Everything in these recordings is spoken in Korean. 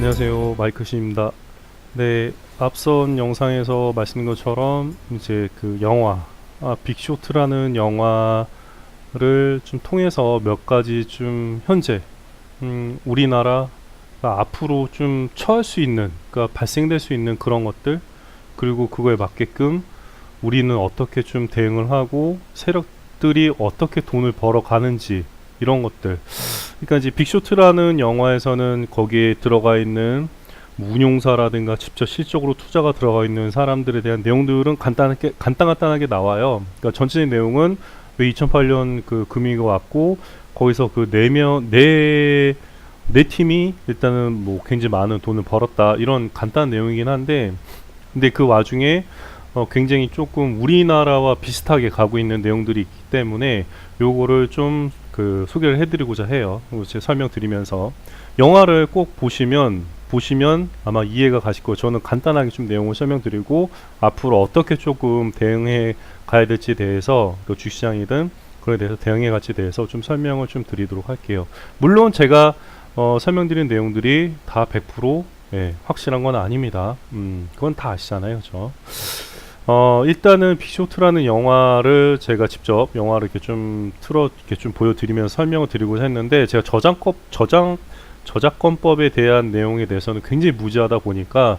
안녕하세요, 마이크시입니다. 네, 앞선 영상에서 말씀드린 것처럼 이제 그 영화, 빅쇼트라는 영화를 좀 통해서 몇 가지 좀 현재 우리나라가 앞으로 좀 처할 수 있는, 그러니까 발생될 수 있는 그런 것들, 그리고 그거에 맞게끔 우리는 어떻게 좀 대응을 하고 세력들이 어떻게 돈을 벌어가는지 이런 것들. 그러니까 이제 빅쇼트라는 영화에서는 거기에 들어가 있는 뭐 운용사라든가 직접 실적으로 투자가 들어가 있는 사람들에 대한 내용들은 간단하게 나와요. 그러니까 전체적인 내용은 왜 2008년 그 금융위기가 왔고 거기서 그 네 팀이 일단은 뭐 굉장히 많은 돈을 벌었다 이런 간단한 내용이긴 한데, 근데 그 와중에 굉장히 조금 우리나라와 비슷하게 가고 있는 내용들이 있기 때문에 요거를 좀 그 소개를 해드리고자 해요. 제 설명드리면서 영화를 꼭 보시면 아마 이해가 가실 거예요. 저는 간단하게 좀 내용을 설명드리고 앞으로 어떻게 조금 대응해 가야 될지에 대해서 그 주시장이든 그에 대해서 대응해 갈지에 대해서 좀 설명을 좀 드리도록 할게요. 물론 제가 설명드린 내용들이 다 100% 확실한 건 아닙니다. 그건 다 아시잖아요, 그죠? 일단은 빅쇼트라는 영화를 제가 직접 영화를 이렇게 좀 이렇게 좀 보여드리면서 설명을 드리고자 했는데, 제가 저작권법에 대한 내용에 대해서는 굉장히 무지하다 보니까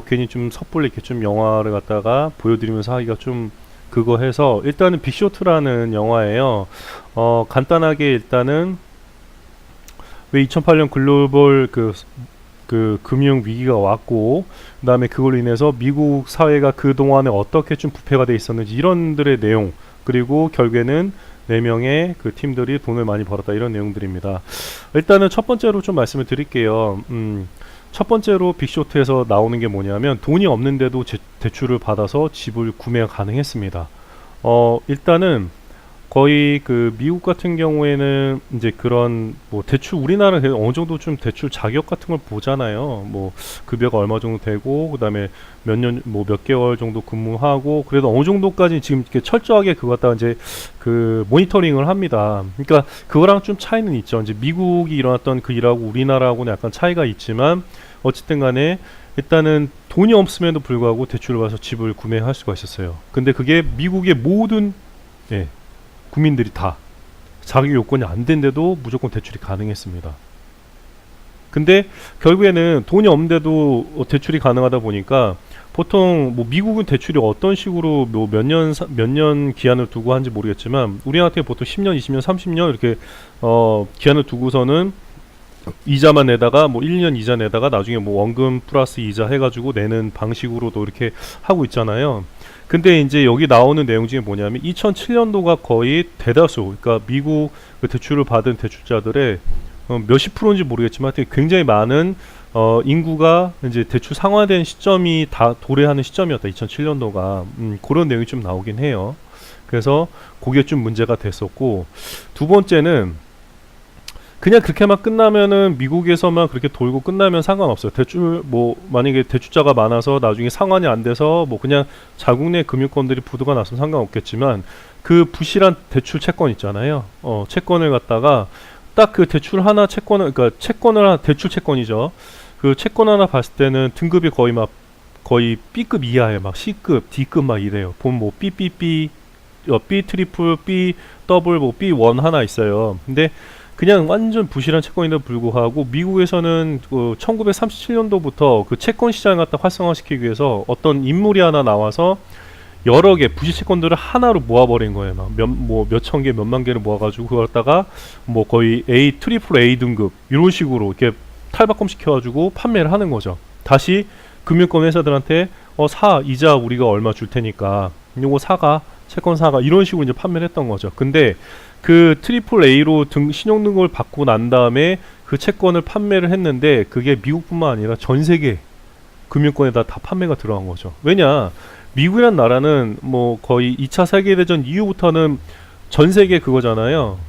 괜히 좀 섣불리 이렇게 좀 영화를 갖다가 보여드리면서 하기가 좀 그거 해서, 일단은 빅쇼트라는 영화예요. 간단하게 일단은 왜 2008년 글로벌 그 금융 위기가 왔고, 그 다음에 그걸로 인해서 미국 사회가 그 동안에 어떻게 좀 부패가 돼 있었는지 이런들의 내용, 그리고 결국에는 4명의 그 팀들이 돈을 많이 벌었다 이런 내용들입니다. 일단은 첫 번째로 좀 말씀을 드릴게요. 첫 번째로 빅쇼트에서 나오는 게 뭐냐면 돈이 없는데도 대출을 받아서 집을 구매가 가능했습니다. 일단은 거의 그 미국 같은 경우에는 이제 그런 뭐 대출, 우리나라는 어느 정도 좀 대출 자격 같은 걸 보잖아요. 뭐 급여가 얼마 정도 되고 그다음에 몇 개월 정도 근무하고 그래도 어느 정도까지 지금 이렇게 철저하게 그거 갖다가 이제 그 모니터링을 합니다. 그러니까 그거랑 좀 차이는 있죠. 이제 미국이 일어났던 그 일하고 우리나라하고는 약간 차이가 있지만 어쨌든 간에 일단은 돈이 없음에도 불구하고 대출을 받아서 집을 구매할 수가 있었어요. 근데 그게 미국의 모든 국민들이 다 자기 요건이 안 된데도 무조건 대출이 가능했습니다. 근데 결국에는 돈이 없는데도 대출이 가능하다 보니까 보통 뭐 미국은 대출이 어떤 식으로 뭐 몇 년 기한을 두고 하는지 모르겠지만 우리한테 보통 10년, 20년, 30년 이렇게 기한을 두고서는 이자만 내다가 뭐 1년 이자 내다가 나중에 뭐 원금 플러스 이자 해가지고 내는 방식으로도 이렇게 하고 있잖아요. 근데 이제 여기 나오는 내용 중에 뭐냐면 2007년도가 거의 대다수, 그러니까 미국 그 대출을 받은 대출자들의 몇십 프로인지 모르겠지만 굉장히 많은 인구가 이제 대출 상환된 시점이 다 도래하는 시점이었다. 2007년도가 그런 내용이 좀 나오긴 해요. 그래서 그게 좀 문제가 됐었고, 두 번째는 그냥 그렇게만 끝나면은 미국에서만 그렇게 돌고 끝나면 상관없어요. 대출 뭐 만약에 대출자가 많아서 나중에 상환이 안 돼서 뭐 그냥 자국 내 금융권들이 부도가 났으면 상관없겠지만 그 부실한 대출 채권 있잖아요. 채권을 갖다가 딱 그 대출 하나 채권을, 그러니까 채권을 하나, 대출 채권이죠. 그 채권 하나 봤을 때는 등급이 거의 B급 이하에 막 C급, D급 막 이래요. 보면 뭐 BBB, B 트리플, B 더블, 뭐 B1 하나 있어요. 근데 그냥 완전 부실한 채권인데도 불구하고 미국에서는 1937년도부터 그 채권 시장을 갖다 활성화시키기 위해서 어떤 인물이 하나 나와서 여러 개 부실 채권들을 하나로 모아버린 거예요. 막 몇천 개, 몇만 개를 모아가지고 그걸 갖다가 뭐 거의 트리플 A 등급 이런 식으로 이렇게 탈바꿈 시켜가지고 판매를 하는 거죠. 다시 금융권 회사들한테 이자 우리가 얼마 줄 테니까 요거 채권 사가 이런 식으로 이제 판매를 했던 거죠. 근데 그 트리플 A로 신용 등급을 받고 난 다음에 그 채권을 판매를 했는데 그게 미국뿐만 아니라 전 세계 금융권에다 다 판매가 들어간 거죠. 왜냐, 미국이란 나라는 뭐 거의 2차 세계대전 이후부터는 전 세계 그거잖아요.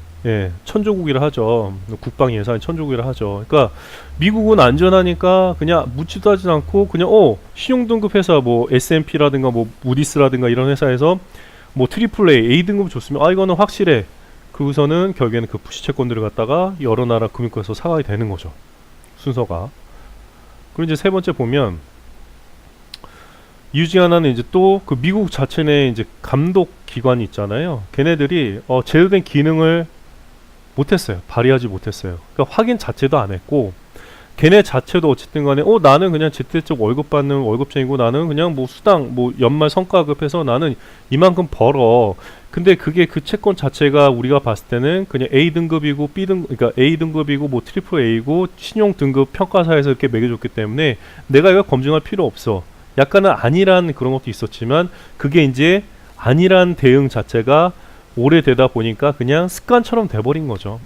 천조국이라 하죠. 국방 예산 천조국이라 하죠. 그러니까 미국은 안전하니까 그냥 묻지도 하지 않고 그냥 신용등급 회사 뭐 S&P라든가 뭐 무디스라든가 이런 회사에서 뭐 트리플 A 등급 줬으면 이거는 확실해. 그우선은 결국에는 그 부실 채권들을 갖다가 여러 나라 금융권에서 사가게 되는 거죠. 순서가. 그리고 이제 세 번째 보면 이유 중 하나는 이제 또 그 미국 자체 내 이제 감독 기관이 있잖아요. 걔네들이 제대로 된 기능을 못했어요. 발휘하지 못했어요. 그러니까 확인 자체도 안 했고, 걔네 자체도 어쨌든 간에 나는 그냥 제때적 월급 받는 월급쟁이고, 나는 그냥 뭐 수당 뭐 연말 성과급 해서 나는 이만큼 벌어. 근데 그게 그 채권 자체가 우리가 봤을 때는 그냥 A 등급이고 그러니까 A 등급이고 뭐 트리플 A고 신용 등급 평가사에서 이렇게 매겨줬기 때문에 내가 이거 검증할 필요 없어. 약간은 안일한 그런 것도 있었지만, 그게 이제 안일한 대응 자체가 오래되다 보니까 그냥 습관처럼 돼버린 거죠.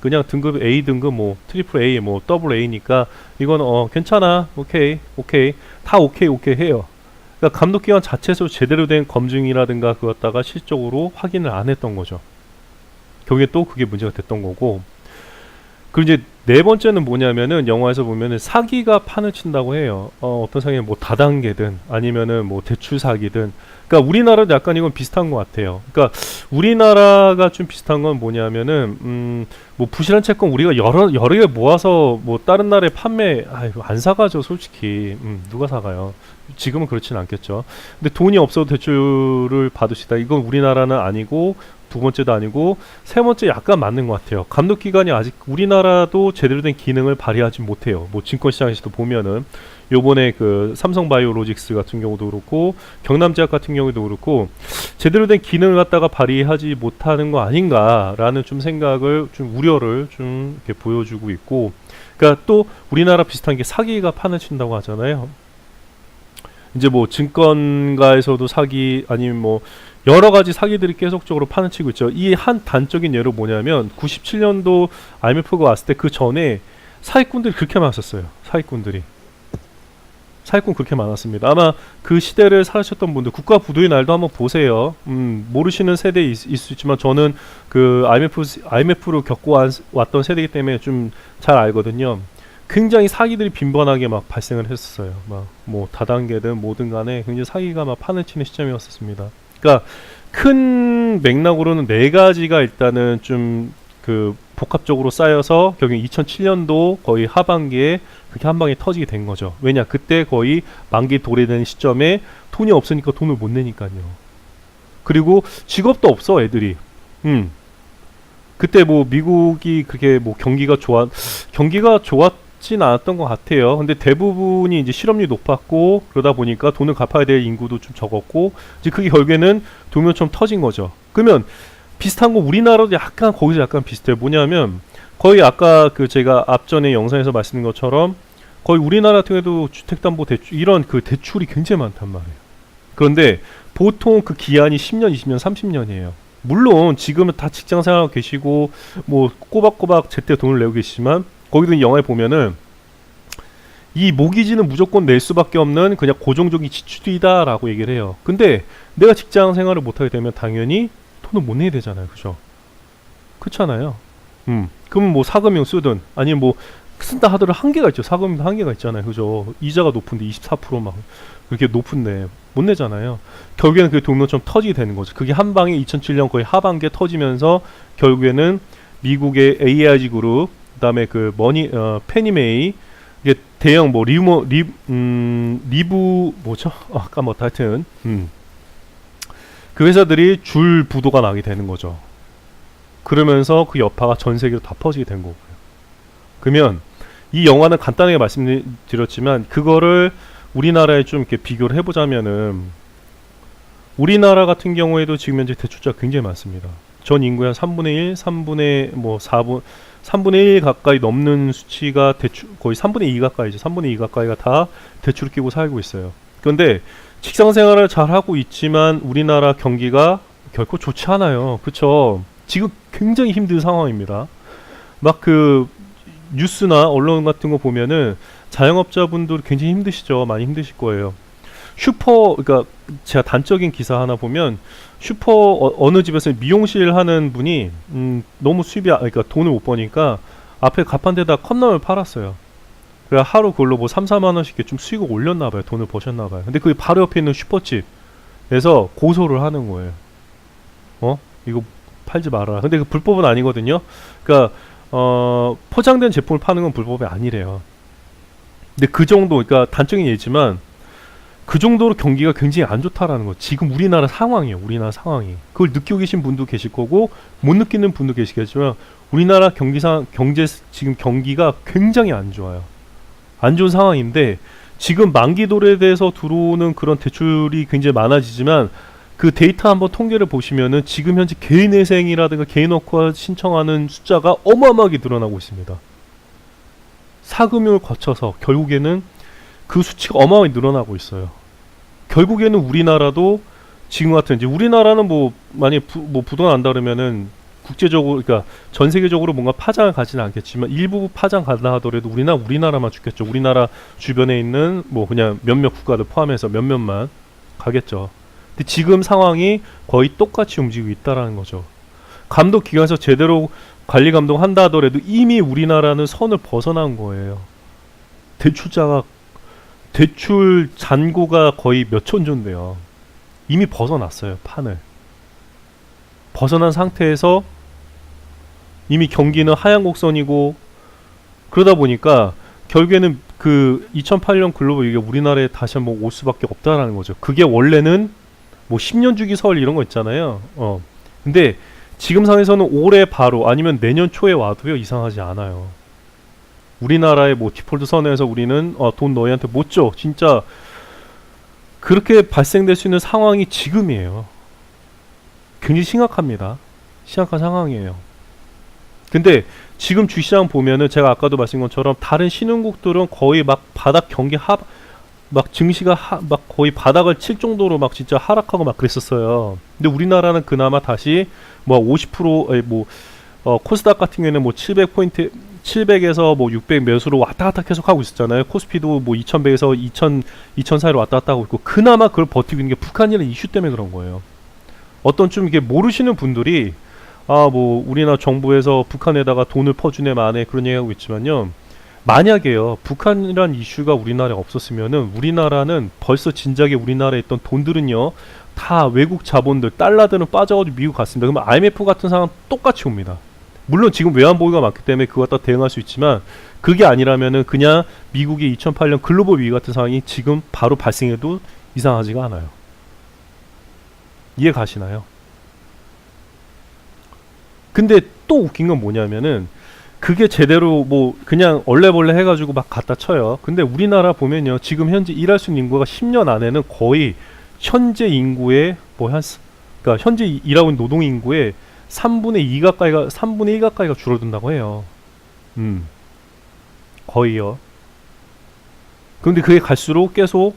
그냥 등급 A 등급 뭐 트리플 A 뭐 더블 A니까 이건 괜찮아, 오케이 다 오케이 해요. 그러니까 감독기관 자체에서 제대로 된 검증이라든가 그것다가 실적으로 확인을 안 했던 거죠. 결국에 또 그게 문제가 됐던 거고. 그리고 이제 네 번째는 뭐냐면은 영화에서 보면은 사기가 판을 친다고 해요. 어떤 사기, 뭐 다단계든 아니면은 뭐 대출 사기든. 그러니까 우리나라도 약간 이건 비슷한 것 같아요. 그러니까 우리나라가 좀 비슷한 건 뭐냐면은 뭐 부실한 채권 우리가 여러 개 모아서 뭐 다른 나라에 판매, 안 사가죠 솔직히. 누가 사가요? 지금은 그렇진 않겠죠. 근데 돈이 없어도 대출을 받으시다. 이건 우리나라는 아니고, 두 번째도 아니고, 세 번째 약간 맞는 것 같아요. 감독기관이 아직 우리나라도 제대로 된 기능을 발휘하지 못해요. 뭐 증권시장에서도 보면은 요번에 그 삼성바이오로직스 같은 경우도 그렇고 경남제약 같은 경우도 그렇고 제대로 된 기능을 갖다가 발휘하지 못하는 거 아닌가라는 좀 생각을, 좀 우려를 좀 이렇게 보여주고 있고. 그러니까 또 우리나라 비슷한 게 사기가 판을 친다고 하잖아요. 이제 뭐 증권가에서도 사기, 아니면 뭐 여러 가지 사기들이 계속적으로 판을 치고 있죠. 이 한 단적인 예로 뭐냐면 97년도 IMF가 왔을 때 그 전에 사기꾼들이 그렇게 많았었어요. 사기꾼 그렇게 많았습니다. 아마 그 시대를 살아셨던 분들, 국가 부도의 날도 한번 보세요. 모르시는 세대 있을 수 있지만 저는 그 IMF로 겪고 왔던 세대이기 때문에 좀 잘 알거든요. 굉장히 사기들이 빈번하게 막 발생을 했었어요. 막 뭐 다단계든 뭐든 간에 굉장히 사기가 막 판을 치는 시점이었었습니다. 그러니까 큰 맥락으로는 네 가지가 일단은 좀 그 복합적으로 쌓여서 결국 2007년도 거의 하반기에 그렇게 한 방에 터지게 된 거죠. 왜냐, 그때 거의 만기 도래되는 시점에 돈이 없으니까 돈을 못 내니까요. 그리고 직업도 없어 애들이. 그때 뭐 미국이 그렇게 뭐 경기가 좋았진 않았던 것 같아요. 근데 대부분이 이제 실업률이 높았고, 그러다 보니까 돈을 갚아야 될 인구도 좀 적었고, 이제 그게 결국에는 도면처럼 터진 거죠. 그러면 비슷한 거 우리나라도 약간 거기서 약간 비슷해요. 뭐냐면 거의 아까 그 제가 앞전에 영상에서 말씀드린 것처럼 거의 우리나라 같은 경우도 주택담보대출 이런 그 대출이 굉장히 많단 말이에요. 그런데 보통 그 기한이 10년, 20년, 30년이에요. 물론 지금은 다 직장 생활하고 계시고 뭐 꼬박꼬박 제때 돈을 내고 계시지만, 거기도 영화에 보면은 이 모기지는 무조건 낼 수밖에 없는 그냥 고정적인 지출이다라고 얘기를 해요. 근데 내가 직장 생활을 못하게 되면 당연히 돈을 못 내야 되잖아요. 그죠? 그렇잖아요. 그러면 뭐 사금융 쓰든 아니면 뭐 쓴다 하더라도 한계가 있죠. 사금융도 한계가 있잖아요. 그죠? 이자가 높은데 24%막 그렇게 높은데 못 내잖아요. 결국에는 그게 도미노처럼 터지게 되는 거죠. 그게 한 방에 2007년 거의 하반기에 터지면서 결국에는 미국의 AIG 그룹, 그다음에 그 페니메이, 이게 대형 뭐 리브 뭐죠? 까먹었다. 하여튼 그 회사들이 줄 부도가 나게 되는 거죠. 그러면서 그 여파가 전 세계로 다 퍼지게 된 거고요. 그러면 이 영화는 간단하게 말씀드렸지만, 그거를 우리나라에 좀 이렇게 비교를 해보자면은, 우리나라 같은 경우에도 지금 현재 대출자가 굉장히 많습니다. 전 인구의 한 3분의 1, 3분의 1 가까이 넘는 수치가 거의 3분의 2 가까이죠. 3분의 2 가까이가 다 대출을 끼고 살고 있어요. 그런데 직장 생활을 잘 하고 있지만 우리나라 경기가 결코 좋지 않아요. 그쵸? 지금 굉장히 힘든 상황입니다. 막 그 뉴스나 언론 같은 거 보면은 자영업자분들 굉장히 힘드시죠. 많이 힘드실 거예요. 그러니까 제가 단적인 기사 하나 보면 어느 집에서 미용실 하는 분이 너무 그러니까 돈을 못 버니까 앞에 가판대다 컵라면을 팔았어요. 그래서 하루 그걸로 뭐 3, 4만 원씩 좀 수익을 올렸나봐요. 돈을 버셨나봐요. 근데 그 바로 옆에 있는 슈퍼집에서 고소를 하는 거예요. 이거 팔지 마라. 근데 그 불법은 아니거든요. 그러니까 포장된 제품을 파는 건 불법이 아니래요. 근데 그 정도, 그러니까 단적인 예지만 그 정도로 경기가 굉장히 안 좋다라는 거. 지금 우리나라 상황이에요. 우리나라 상황이. 그걸 느끼고 계신 분도 계실 거고 못 느끼는 분도 계시겠지만 우리나라 경제 지금 경기가 굉장히 안 좋아요. 안 좋은 상황인데 지금 만기도에 대해서 들어오는 그런 대출이 굉장히 많아지지만 그 데이터 한번 통계를 보시면은 지금 현재 개인회생이라든가 개인워크가 신청하는 숫자가 어마어마하게 늘어나고 있습니다. 사금융을 거쳐서 결국에는 그 수치가 어마어마하게 늘어나고 있어요. 결국에는 우리나라도 지금 같은 이제 우리나라는 뭐 만약 부도가 난다 그러면은 국제적으로 그러니까 전 세계적으로 뭔가 파장을 가지는 않겠지만 일부 파장 간다 하더라도 우리나라만 죽겠죠. 우리나라 주변에 있는 뭐 그냥 몇몇 국가들 포함해서 몇몇만 가겠죠. 근데 지금 상황이 거의 똑같이 움직이고 있다라는 거죠. 감독 기관에서 제대로 관리 감독한다 하더라도 이미 우리나라는 선을 벗어난 거예요. 대출 잔고가 거의 몇천 조인데요. 이미 벗어났어요, 판을. 벗어난 상태에서 이미 경기는 하향 곡선이고 그러다 보니까 결국에는 그 2008년 글로벌 위기가 우리나라에 다시 한번 올 수밖에 없다라는 거죠. 그게 원래는 뭐 10년 주기 설 이런 거 있잖아요. 근데 지금 상황에서는 올해 바로 아니면 내년 초에 와도요 이상하지 않아요. 우리나라의 뭐 디폴트 선에서 우리는 돈 너희한테 못 줘. 진짜 그렇게 발생될 수 있는 상황이 지금이에요. 굉장히 심각합니다. 심각한 상황이에요. 근데 지금 주시장 보면은 제가 아까도 말씀드린 것처럼 다른 신흥국들은 거의 막 바닥 경기 막 증시가 막 거의 바닥을 칠 정도로 막 진짜 하락하고 막 그랬었어요. 근데 우리나라는 그나마 다시 뭐 50% 코스닥 같은 경우에는 뭐 700포인트 700에서 뭐 600 몇으로 왔다 갔다 계속 하고 있었잖아요. 코스피도 뭐 2100에서 2000 사이로 왔다 갔다 하고 있고 그나마 그걸 버티고 있는 게 북한이라는 이슈 때문에 그런 거예요. 어떤 좀 이게 모르시는 분들이 뭐 우리나라 정부에서 북한에다가 돈을 퍼주네 마네 그런 얘기하고 있지만요. 만약에요 북한이란 이슈가 우리나라에 없었으면은 우리나라는 벌써 진작에 우리나라에 있던 돈들은요 다 외국 자본들 달러들은 빠져가지고 미국 갔습니다. 그러면 IMF 같은 상황 똑같이 옵니다. 물론 지금 외환 보유가 많기 때문에 그거 갖다 대응할 수 있지만 그게 아니라면은 그냥 미국의 2008년 글로벌 위기 같은 상황이 지금 바로 발생해도 이상하지가 않아요. 이해 가시나요? 근데 또 웃긴 건 뭐냐면은 그게 제대로 뭐 그냥 얼레벌레 해가지고 막 갖다 쳐요. 근데 우리나라 보면요 지금 현재 일할 수 있는 인구가 10년 안에는 거의 현재 인구의 그러니까 현재 일하고 있는 노동 인구의 3분의 1 가까이가 줄어든다고 해요. 거의요. 그런데 그게 갈수록 계속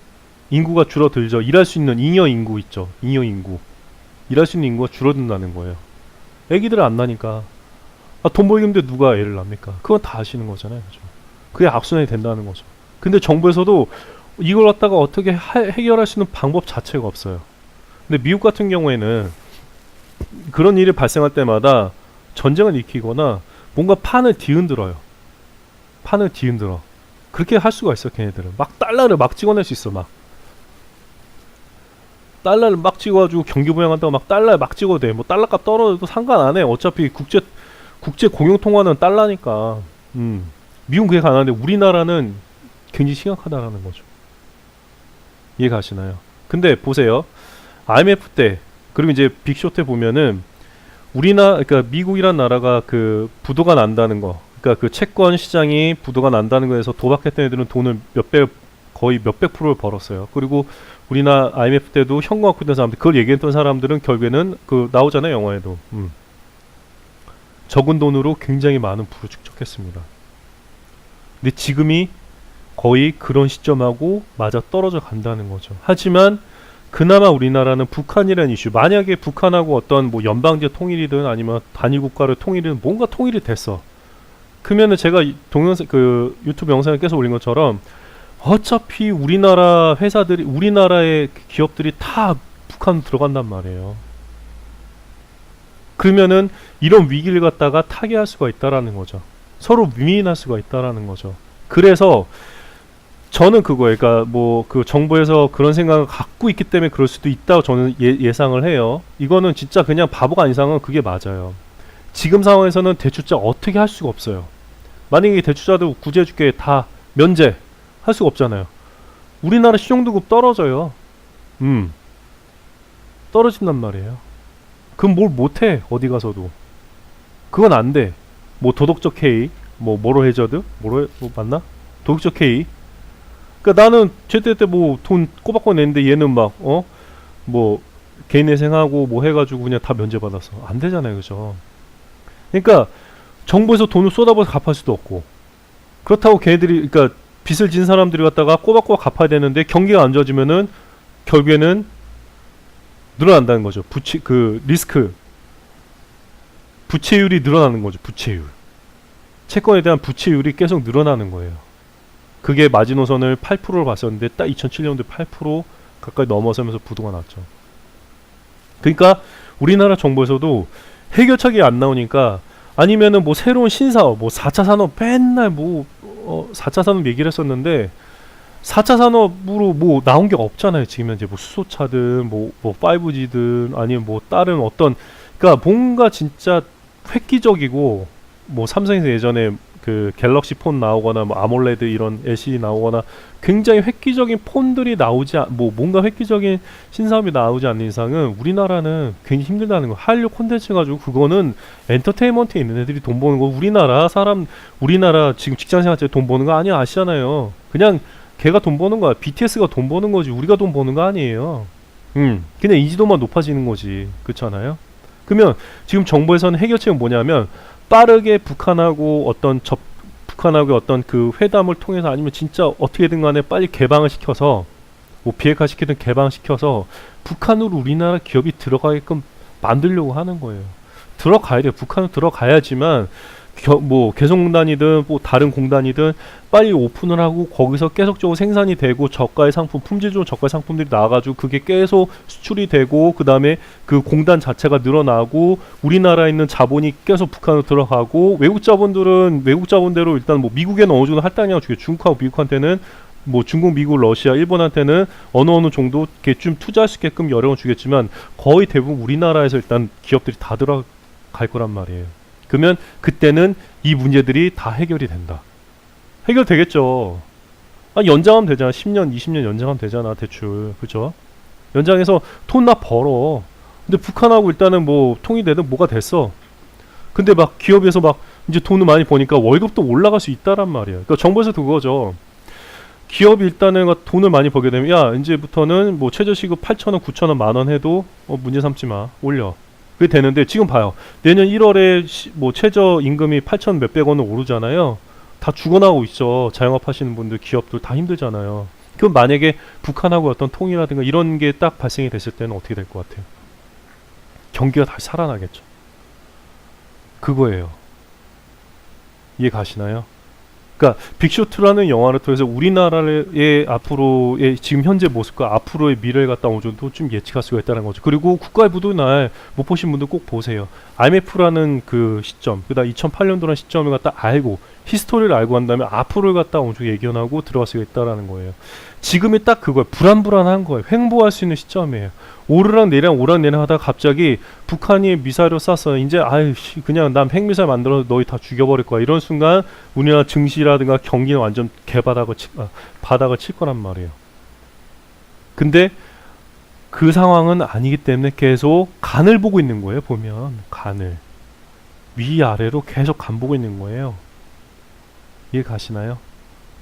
인구가 줄어들죠. 일할 수 있는 잉여 인구 있죠. 잉여 인구. 일할 수 있는 인구가 줄어든다는 거예요. 애기들 안 나니까. 돈 벌기 힘든데 누가 애를 낳습니까? 그건 다 아시는 거잖아요. 그죠? 그게 악순환이 된다는 거죠. 근데 정부에서도 이걸 갖다가 어떻게 해결할 수 있는 방법 자체가 없어요. 근데 미국 같은 경우에는 그런 일이 발생할 때마다 전쟁을 일으키거나 뭔가 판을 뒤흔들어요. 판을 뒤흔들어. 그렇게 할 수가 있어, 걔네들은. 막 달러를 막 찍어낼 수 있어, 막. 달러를 막 찍어가지고 경기 부양한다고 막 달러를 막 찍어도 돼. 뭐 달러값 떨어져도 상관 안 해. 어차피 국제 공용 통화는 달러니까. 미국은 그게 가능한데 우리나라는 굉장히 심각하다라는 거죠. 이해 가시나요? 근데 보세요. IMF 때 그리고 이제 빅쇼트에 보면은 그러니까 미국이란 나라가 그 부도가 난다는 거, 그러니까 그 채권 시장이 부도가 난다는 거에서 도박했던 애들은 돈을 거의 몇백 프로를 벌었어요. 그리고 우리나라 IMF 때도 현금 갖고 있는 사람들, 그걸 얘기했던 사람들은 결국에는 그 나오잖아요, 영화에도. 적은 돈으로 굉장히 많은 부를 축적했습니다. 근데 지금이 거의 그런 시점하고 맞아 떨어져 간다는 거죠. 하지만 그나마 우리나라는 북한이라는 이슈, 만약에 북한하고 어떤 뭐 연방제 통일이든 아니면 단일 국가를 통일이든 뭔가 통일이 됐어. 그러면은 제가 동영상 그 유튜브 영상에 계속 올린 것처럼 어차피 우리나라 회사들이 우리나라의 기업들이 다 북한 들어간단 말이에요. 그러면은 이런 위기를 갖다가 타개할 수가 있다라는 거죠. 서로 위민할 수가 있다라는 거죠. 그래서 저는 그거예요. 그러니까 뭐 그 정부에서 그런 생각을 갖고 있기 때문에 그럴 수도 있다고 저는 예상을 해요. 이거는 진짜 그냥 바보가 아닌 이상은 그게 맞아요. 지금 상황에서는 대출자 어떻게 할 수가 없어요. 만약에 대출자들 구제해줄게 다 면제 할 수가 없잖아요. 우리나라 신용등급 떨어져요. 떨어진단 말이에요. 그럼 뭘 못해, 어디 가서도. 그건 안 돼. 뭐 도덕적 K, 뭐 모럴 해저드, 뭐 맞나? 도덕적 K. 그러니까 나는 제때 때 뭐 돈 꼬박꼬박 냈는데 얘는 막 뭐 개인회생하고 뭐 해가지고 그냥 다 면제받았어. 안 되잖아요, 그죠? 그러니까 정부에서 돈을 쏟아부어서 갚을 수도 없고, 그렇다고 걔네들이, 그러니까 빚을 진 사람들이 갖다가 꼬박꼬박 갚아야 되는데 경기가 안 좋아지면은 결국에는 늘어난다는 거죠. 그 리스크, 부채율이 늘어나는 거죠. 부채율. 채권에 대한 부채율이 계속 늘어나는 거예요. 그게 마지노선을 8%를 봤었는데 딱 2007년도에 8% 가까이 넘어서면서 부도가 났죠. 그러니까 우리나라 정부에서도 해결책이 안 나오니까, 아니면은 뭐 새로운 신사업, 뭐 4차 산업 맨날 뭐 4차 산업 얘기를 했었는데 4차 산업으로 뭐 나온 게 없잖아요. 지금 현재 뭐 수소차든 뭐 5G든 아니면 뭐 다른 어떤, 그러니까 뭔가 진짜 획기적이고, 뭐 삼성에서 예전에 그 갤럭시 폰 나오거나 뭐 아몰레드 이런 LCD 나오거나 굉장히 획기적인 폰들이 뭐 뭔가 획기적인 신사업이 나오지 않는 이상은 우리나라는 굉장히 힘들다는 거. 한류 콘텐츠 가지고 그거는 엔터테인먼트에 있는 애들이 돈 버는 거. 우리나라 지금 직장생활 때 돈 버는 거 아니야, 아시잖아요. 그냥 걔가 돈 버는 거야. BTS가 돈 버는 거지. 우리가 돈 버는 거 아니에요. 그냥 인지도만 높아지는 거지. 그렇잖아요. 그러면 지금 정부에서는 해결책은 뭐냐면, 빠르게 북한하고 어떤 그 회담을 통해서, 아니면 진짜 어떻게든 간에 빨리 개방을 시켜서, 뭐 비핵화 시키든 개방시켜서 북한으로 우리나라 기업이 들어가게끔 만들려고 하는 거예요. 들어가야 돼요. 북한으로 들어가야지만 뭐 개성공단이든 뭐 다른 공단이든 빨리 오픈을 하고 거기서 계속적으로 생산이 되고 저가의 상품, 품질 좋은 저가의 상품들이 나와가지고 그게 계속 수출이 되고, 그 다음에 그 공단 자체가 늘어나고 우리나라에 있는 자본이 계속 북한으로 들어가고, 외국 자본들은 외국 자본대로 일단 뭐 미국에는 어느 정도 할당량을 주게, 중국하고 미국한테는 뭐 중국, 미국, 러시아, 일본한테는 어느 정도 이렇게 좀 투자할 수 있게끔 여력을 주겠지만 거의 대부분 우리나라에서 일단 기업들이 다 들어갈 거란 말이에요. 그러면 그때는 이 문제들이 다 해결이 된다. 해결되겠죠. 연장하면 되잖아. 10년, 20년 연장하면 되잖아. 대출. 그죠? 연장해서 돈 나 벌어. 근데 북한하고 일단은 뭐 통일되든 뭐가 됐어. 근데 막 기업에서 막 이제 돈을 많이 버니까 월급도 올라갈 수 있다란 말이야. 그러니까 정부에서 그거죠. 기업이 일단은 돈을 많이 벌게 되면, 야, 이제부터는 뭐 최저시급 8,000원, 9,000원, 만원 해도 문제 삼지 마. 올려. 그게 되는데, 지금 봐요. 내년 1월에 뭐 최저 임금이 8천 몇백 원을 오르잖아요. 다 죽어나가고 있죠. 자영업 하시는 분들, 기업들 다 힘들잖아요. 그럼 만약에 북한하고 어떤 통일이라든가 이런 게 딱 발생이 됐을 때는 어떻게 될 것 같아요? 경기가 다시 살아나겠죠. 그거예요. 이해 가시나요? 그러니까 빅쇼트라는 영화를 통해서 우리나라의 앞으로의 지금 현재 모습과 앞으로의 미래를 갖다 어느 정도 좀 예측할 수가 있다는 거죠. 그리고 국가의 부도 날 못 보신 분들 꼭 보세요. IMF라는 그 시점, 그다음 2008년도라는 시점을 갖다 알고 히스토리를 알고 한 다음에 앞으로를 갖다 어느 정도 예견하고 들어갈 수가 있다라는 거예요. 지금이 딱 그거예요. 불안불안한 거예요. 횡보할 수 있는 시점이에요. 오르락내리락 하다가 갑자기 북한이 미사일을 쐈어. 이제 그냥 난 핵미사일 만들어서 너희 다 죽여버릴 거야. 이런 순간 우리나라 증시라든가 경기는 완전 바닥을 칠 거란 말이에요. 근데 그 상황은 아니기 때문에 계속 간을 보고 있는 거예요. 보면 간을 위아래로 계속 간 보고 있는 거예요. 이해 가시나요?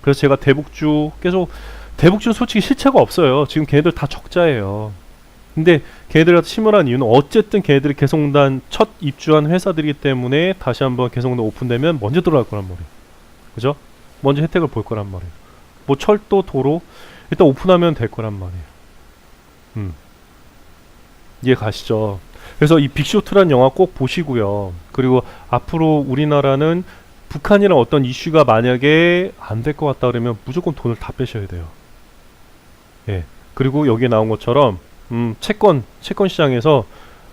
그래서 제가 대북주는 솔직히 실체가 없어요. 지금 걔네들 다 적자예요. 근데 걔네들한테 침울한 이유는 어쨌든 걔네들이 개성공단 첫 입주한 회사들이기 때문에 다시 한번 개성공단 오픈되면 먼저 들어갈 거란 말이에요. 그죠? 먼저 혜택을 볼 거란 말이에요. 뭐 철도, 도로 일단 오픈하면 될 거란 말이에요. 이해 가시죠? 그래서 이 빅쇼트란 영화 꼭 보시고요. 그리고 앞으로 우리나라는 북한이랑 어떤 이슈가 만약에 안 될 것 같다 그러면 무조건 돈을 다 빼셔야 돼요. 예. 그리고 여기에 나온 것처럼 채권 시장에서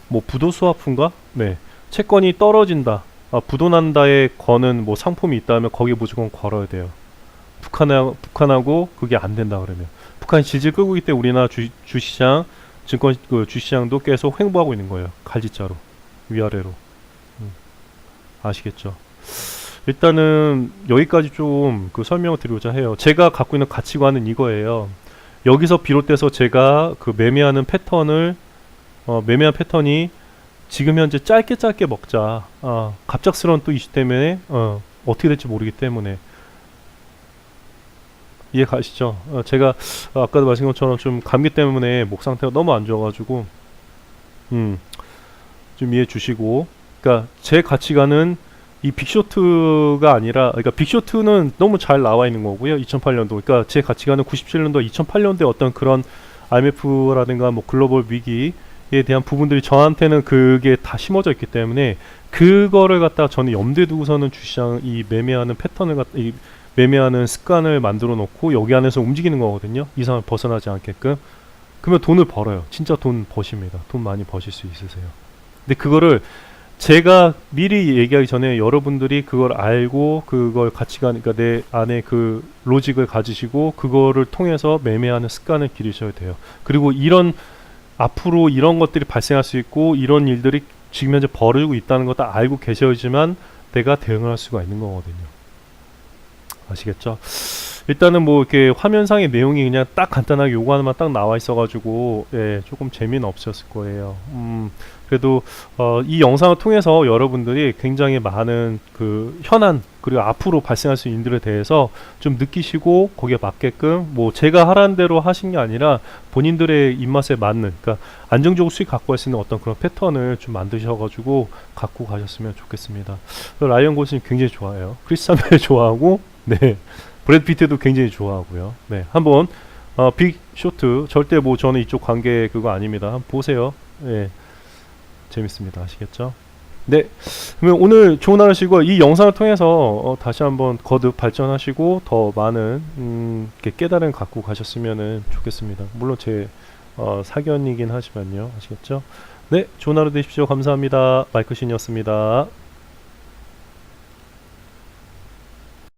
뭐 부도스와프인가? 네. 채권이 떨어진다. 부도난다에 거는 뭐 상품이 있다면 거기에 무조건 걸어야 돼요. 북한하고 그게 안 된다 그러면. 북한이 질질 끌고 있기 때문에 우리나라 주시장, 주시장도 계속 횡보하고 있는 거예요. 갈지자로. 위아래로. 아시겠죠? 일단은 여기까지 좀 그 설명을 드리고자 해요. 제가 갖고 있는 가치관은 이거예요. 여기서 비롯돼서 제가 그 매매하는 패턴을 매매한 패턴이 지금 현재 짧게 먹자. 갑작스러운 또 이슈 때문에 어떻게 될지 모르기 때문에 이해 가시죠? 제가 아까도 말씀드린 것처럼 좀 감기 때문에 목 상태가 너무 안 좋아가지고 좀 이해해 주시고, 그러니까 제 가치관은 이 빅쇼트가 아니라, 그러니까 빅쇼트는 너무 잘 나와 있는 거고요. 2008년도. 그러니까 제 가치관은 97년도, 2008년도에 어떤 그런 IMF라든가 뭐 글로벌 위기에 대한 부분들이 저한테는 그게 다 심어져 있기 때문에 그거를 갖다가 저는 염두에 두고서는 주시장 이 매매하는 패턴을 이 매매하는 습관을 만들어 놓고 여기 안에서 움직이는 거거든요. 이상을 벗어나지 않게끔. 그러면 돈을 벌어요. 진짜 돈 버십니다. 돈 많이 버실 수 있으세요. 근데 그거를 제가 미리 얘기하기 전에 여러분들이 그걸 알고 그걸 가치관, 그러니까 내 안에 그 로직을 가지시고 그거를 통해서 매매하는 습관을 기르셔야 돼요. 그리고 이런 앞으로 이런 것들이 발생할 수 있고 이런 일들이 지금 현재 벌어지고 있다는 거 다 알고 계셔야지만 내가 대응을 할 수가 있는 거거든요. 아시겠죠? 일단은 뭐 이렇게 화면상의 내용이 그냥 딱 간단하게 요거 하나만 딱 나와 있어가지고 조금 재미는 없었을 거예요. 그래도 이 영상을 통해서 여러분들이 굉장히 많은 그 현안 그리고 앞으로 발생할 수 있는 일들에 대해서 좀 느끼시고 거기에 맞게끔 뭐 제가 하라는 대로 하신 게 아니라 본인들의 입맛에 맞는, 그러니까 안정적으로 수익 갖고 갈 수 있는 어떤 그런 패턴을 좀 만드셔가지고 갖고 가셨으면 좋겠습니다. 라이언 고슬링 굉장히 좋아해요. 크리스 사멜 좋아하고, 네, 브래드 피트도 굉장히 좋아하고요. 네, 한번 빅 쇼트 절대 뭐 저는 이쪽 관계 그거 아닙니다. 한번 보세요. 네. 재밌습니다. 아시겠죠? 네. 그러면 오늘 좋은 하루 시고 이 영상을 통해서 다시 한번 거듭 발전하시고 더 많은 깨달음 갖고 가셨으면 좋겠습니다. 물론 제 사견이긴 하지만요. 아시겠죠? 네. 좋은 하루 되십시오. 감사합니다. 마이클 신이었습니다.